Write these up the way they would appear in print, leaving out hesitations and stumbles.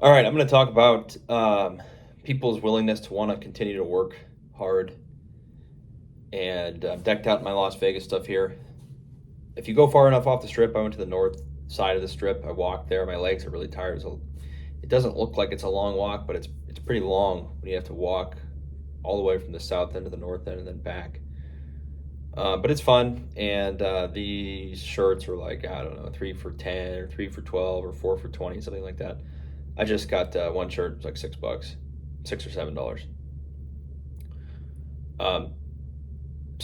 All right, I'm going to talk about people's willingness to want to continue to work hard. And decked out in my Las Vegas stuff here. If you go far enough off the strip, I went to the north side of the strip. I walked there. My legs are really tired. So it doesn't look like it's a long walk, but it's pretty long when you have to walk all the way from the south end to the north end and then back. But it's fun, and these shirts are like, I don't know, 3 for 10 or 3 for 12 or 4 for 20, something like that. I just got one shirt, it's like $6, $6 or $7.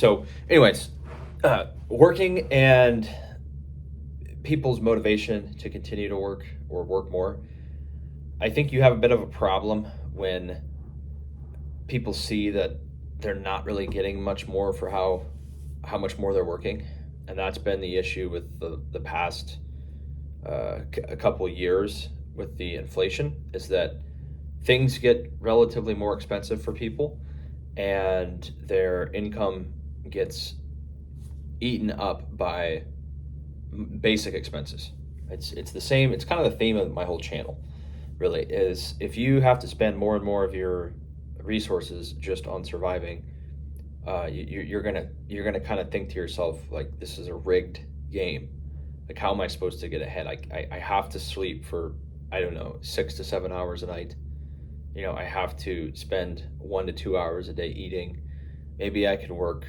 Um, anyways, working and people's motivation to continue to work or work more. I think you have a bit of a problem when people see that they're not really getting much more for how much more they're working, and that's been the issue with the past a couple years with the inflation, is that things get relatively more expensive for people, and their income gets eaten up by basic expenses. It's the same. It's kind of the theme of my whole channel, really, is if you have to spend more and more of your resources just on surviving, you're gonna kind of think to yourself, like, this is a rigged game. Like, how am I supposed to get ahead? I have to sleep for, I don't know, 6 to 7 hours a night. I have to spend 1 to 2 hours a day eating. Maybe I could work,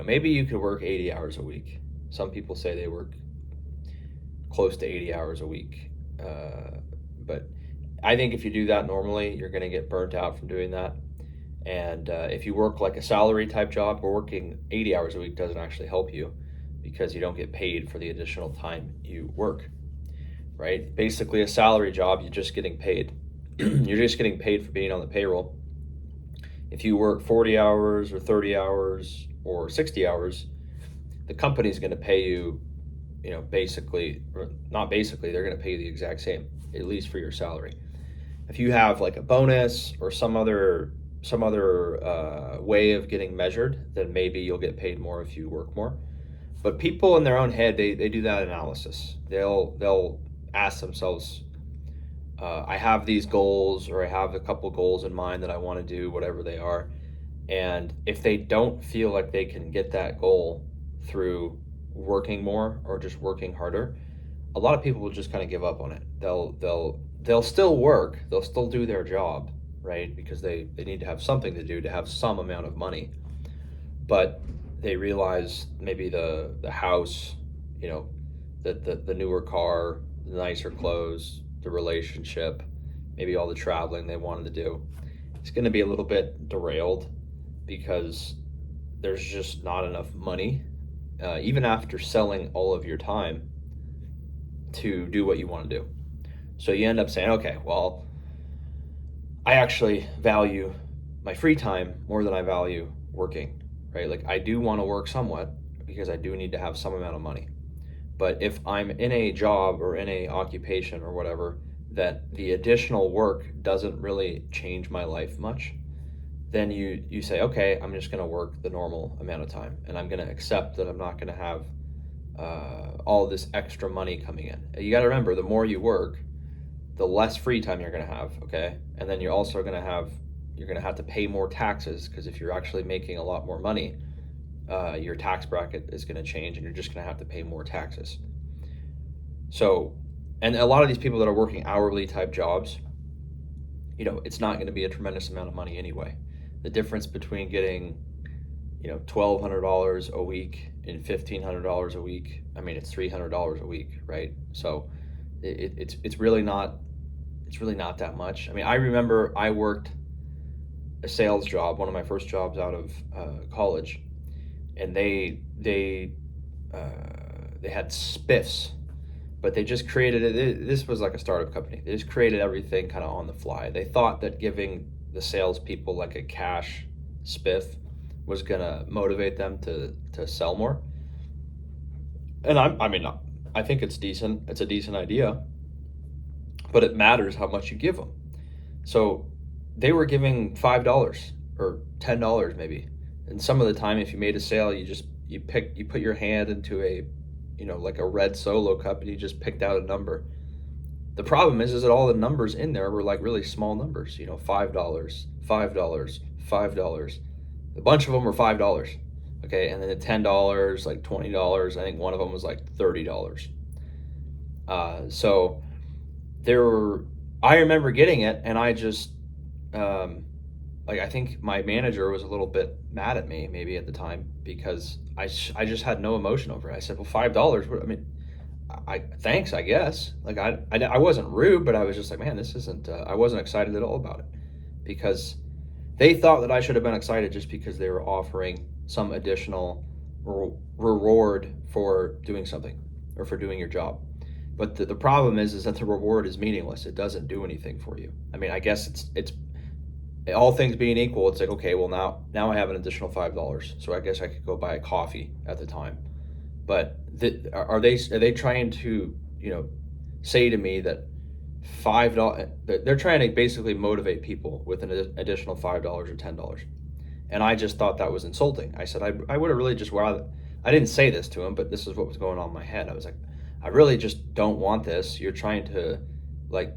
maybe you could work 80 hours a week. Some people say they work close to 80 hours a week. But I think if you do that normally, you're going to get burnt out from doing that. And if you work like a salary type job, where working 80 hours a week doesn't actually help you because you don't get paid for the additional time you work, right? Basically, a salary job, you're just getting paid. You're just getting paid for being on the payroll. If you work 40 hours or 30 hours or 60 hours, the company's going to pay you, basically, or not basically, they're going to pay you the exact same, at least for your salary. If you have like a bonus or some other way of getting measured, then maybe you'll get paid more if you work more. But people in their own head, they do that analysis. They'll ask themselves, I have these goals, or I have a couple goals in mind that I want to do, whatever they are. And if they don't feel like they can get that goal through working more or just working harder, a lot of people will just kind of give up on it. They'll still work, they'll still do their job, right? Because they need to have something to do to have some amount of money. But they realize maybe the house, the newer car, the nicer clothes, the relationship, maybe all the traveling they wanted to do, it's going to be a little bit derailed because there's just not enough money, even after selling all of your time, to do what you want to do. So you end up saying, okay, well, I actually value my free time more than I value working, right? Like, I do want to work somewhat because I do need to have some amount of money. But if I'm in a job or in a occupation or whatever, that the additional work doesn't really change my life much, then you say, okay, I'm just going to work the normal amount of time, and I'm going to accept that I'm not going to have all this extra money coming in. You got to remember, the more you work, the less free time you're going to have, okay? And then you're also going to have to pay more taxes, because if you're actually making a lot more money, your tax bracket is going to change, and you're just going to have to pay more taxes. So, and a lot of these people that are working hourly type jobs, it's not going to be a tremendous amount of money anyway. The difference between getting, $1,200 a week and $1,500 a week, I mean, it's $300 a week, right? So it's really not that much. I mean, I remember I worked a sales job, one of my first jobs out of college, and they had spiffs, but they just created it. This was like a startup company. They just created everything kind of on the fly. They thought that giving the salespeople like a cash spiff was gonna motivate them to sell more. And I think it's decent. It's a decent idea, but it matters how much you give them. So they were giving $5 or $10 maybe, and some of the time, if you made a sale, you put your hand into a, like a red Solo cup, and you just picked out a number. The problem is that all the numbers in there were like really small numbers, you know, $5, $5, $5. A bunch of them were $5. Okay. And then the $10, like $20. I think one of them was like $30. So there were, I remember getting it, and I just, I think my manager was a little bit mad at me maybe at the time, because I just had no emotion over it. I said, well, $5. I mean, thanks, I guess. Like I wasn't rude, but I was just like, man, this isn't. I wasn't excited at all about it, because they thought that I should have been excited just because they were offering some additional reward for doing something or for doing your job. But the problem is that the reward is meaningless. It doesn't do anything for you. I mean, I guess it's all things being equal, it's like, okay, well, now I have an additional $5, so I guess I could go buy a coffee at the time. But are they trying to, you know, say to me that $5, they're trying to basically motivate people with an additional $5 or $10? And I just thought that was insulting. I said I would have really just rather, I didn't say this to him, but this is what was going on in my head. I was like, I really just don't want this. You're trying to like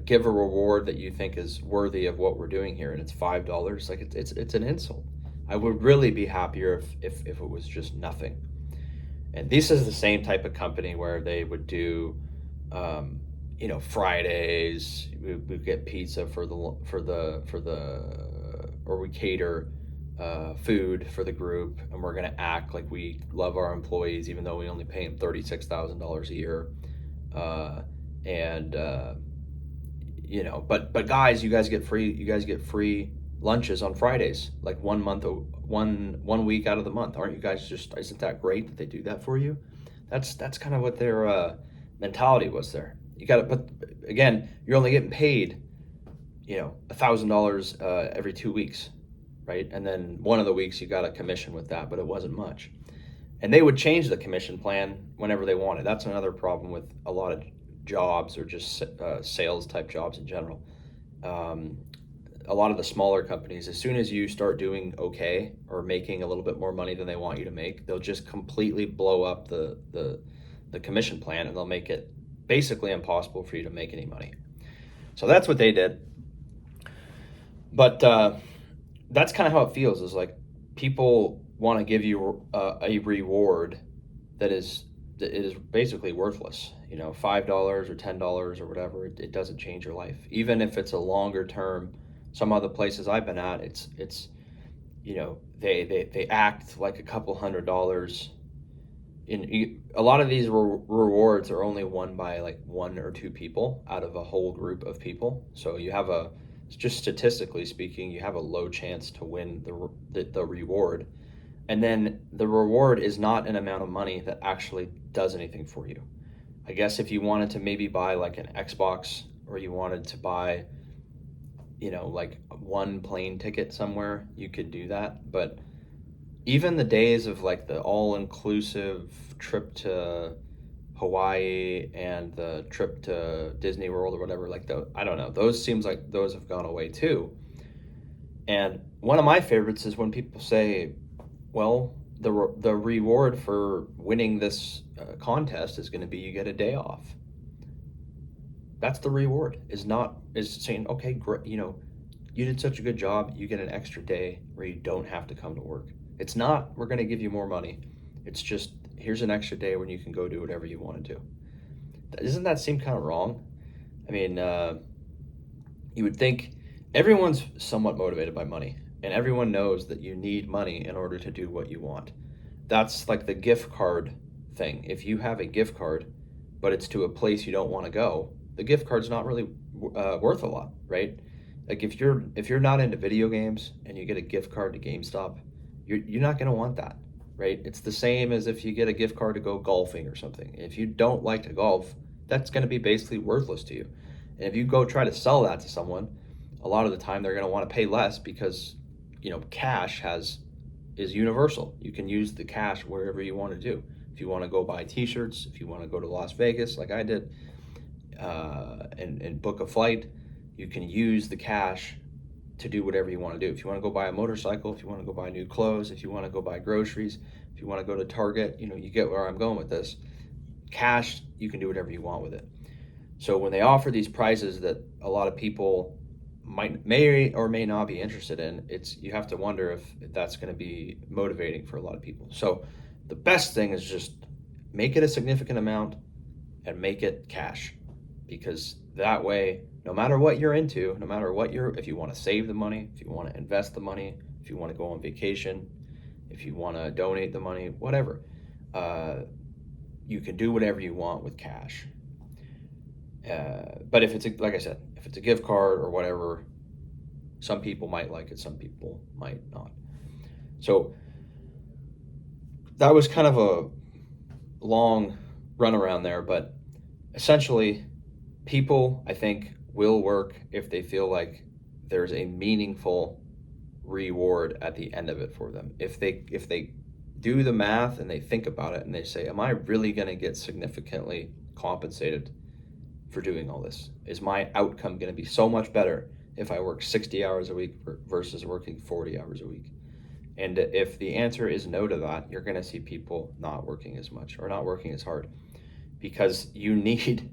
give a reward that you think is worthy of what we're doing here, and it's $5. Like it's an insult. I would really be happier if it was just nothing. And this is the same type of company where they would do, you know, Fridays we get pizza or we cater food for the group, and we're going to act like we love our employees, even though we only pay them $36,000 a year. You know, but guys, you guys get free lunches on Fridays, like 1 week out of the month. Aren't you guys isn't that great that they do that for you? That's kind of what their mentality was there. You got to, but again, you're only getting paid, you know, $1,000 every 2 weeks, right? And then one of the weeks you got a commission with that, but it wasn't much. And they would change the commission plan whenever they wanted. That's another problem with a lot of jobs, or just sales type jobs in general. A lot of the smaller companies, as soon as you start doing okay or making a little bit more money than they want you to make, they'll just completely blow up the commission plan, and they'll make it basically impossible for you to make any money. So that's what they did. But that's kind of how it feels, is like people want to give you a reward that is basically worthless. You know, $5 or $10 or whatever, it doesn't change your life. Even if it's a longer term, some other places I've been at, it's you know, they act like a couple $100. In a lot of these rewards are only won by like 1 or 2 people out of a whole group of people. So you have just statistically speaking, you have a low chance to win the reward. And then the reward is not an amount of money that actually does anything for you. I guess if you wanted to maybe buy like an Xbox, or you wanted to buy, you know, like one plane ticket somewhere, you could do that. But even the days of like the all-inclusive trip to Hawaii and the trip to Disney World or whatever, like I don't know, those seems like those have gone away too. And one of my favorites is when people say, well, the reward for winning this contest is going to be you get a day off. That's the reward. Is saying, okay, great, you know, you did such a good job, you get an extra day where you don't have to come to work. It's not, we're going to give you more money. It's just, here's an extra day when you can go do whatever you want to do. Doesn't that seem kind of wrong? I mean, you would think everyone's somewhat motivated by money. And everyone knows that you need money in order to do what you want. That's like the gift card thing. If you have a gift card, but it's to a place you don't want to go, the gift card's not really worth a lot, right? Like if you're not into video games and you get a gift card to GameStop, you're not going to want that, right? It's the same as if you get a gift card to go golfing or something. If you don't like to golf, that's going to be basically worthless to you. And if you go try to sell that to someone, a lot of the time they're going to want to pay less, because you know, cash is universal. You can use the cash wherever you want to do. If you want to go buy t-shirts, if you want to go to Las Vegas like I did, and book a flight, you can use the cash to do whatever you want to do. If you want to go buy a motorcycle, if you want to go buy new clothes, if you want to go buy groceries, if you want to go to Target, you know, you get where I'm going with this. Cash, you can do whatever you want with it. So when they offer these prizes that a lot of people may or may not be interested in, you have to wonder if that's going to be motivating for a lot of people. So the best thing is just make it a significant amount and make it cash, because that way, no matter what you're into, no matter what if you want to save the money, if you want to invest the money, if you want to go on vacation, if you want to donate the money, whatever, you can do whatever you want with cash. But if like I said, if it's a gift card or whatever, some people might like it, some people might not. So that was kind of a long runaround there, but essentially, people, I think, will work if they feel like there's a meaningful reward at the end of it for them. If they do the math and they think about it and they say, am I really going to get significantly compensated for doing all this? Is my outcome going to be so much better if I work 60 hours a week versus working 40 hours a week? And if the answer is no to that, you're going to see people not working as much or not working as hard, because you need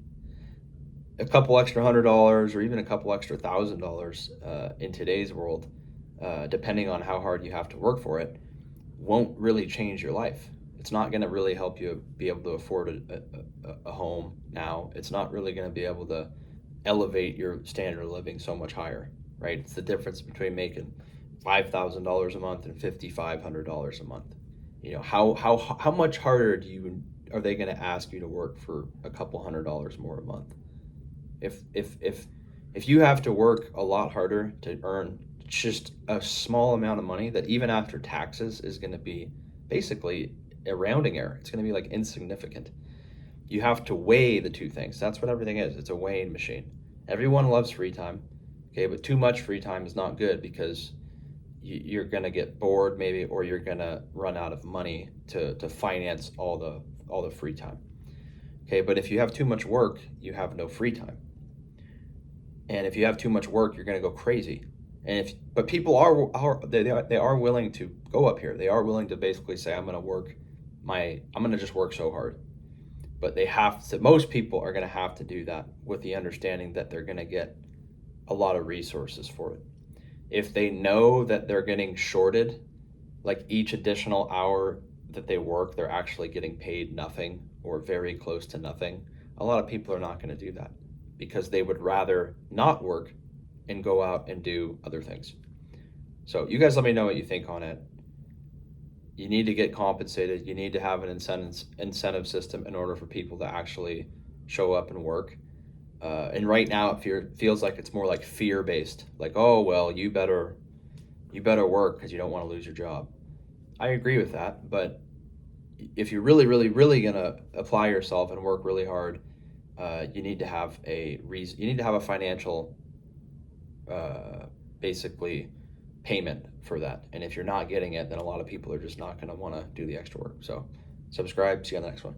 a couple extra $100 or even a couple extra $1,000 in today's world, depending on how hard you have to work for it, won't really change your life. It's not going to really help you be able to afford a home now. It's not really going to be able to elevate your standard of living so much higher, right? It's the difference between making $5,000 a month and $5,500 a month. You know, how much harder are they going to ask you to work for a couple $100 more a month? If you have to work a lot harder to earn just a small amount of money that even after taxes is going to be basically a rounding error, it's going to be like insignificant. You have to weigh the two things. That's what everything is. It's a weighing machine. Everyone loves free time, okay, but too much free time is not good, because you're going to get bored maybe, or you're going to run out of money to finance all the free time. Okay, but if you have too much work, you have no free time. And if you have too much work, you're going to go crazy. But people are willing to go up here. They are willing to basically say, I'm going to just work so hard. But most people are going to have to do that with the understanding that they're going to get a lot of resources for it. If they know that they're getting shorted, like each additional hour that they work, they're actually getting paid nothing or very close to nothing, a lot of people are not going to do that, because they would rather not work and go out and do other things. So you guys let me know what you think on it. You need to get compensated. You need to have an incentive system in order for people to actually show up and work. And right now it feels like it's more like fear-based. Like, oh, well, you better work because you don't want to lose your job. I agree with that, but if you're really, really, really going to apply yourself and work really hard, you need to have a reason. You need to have a financial, basically, payment for that. And if you're not getting it, then a lot of people are just not going to want to do the extra work. So subscribe. See you on the next one.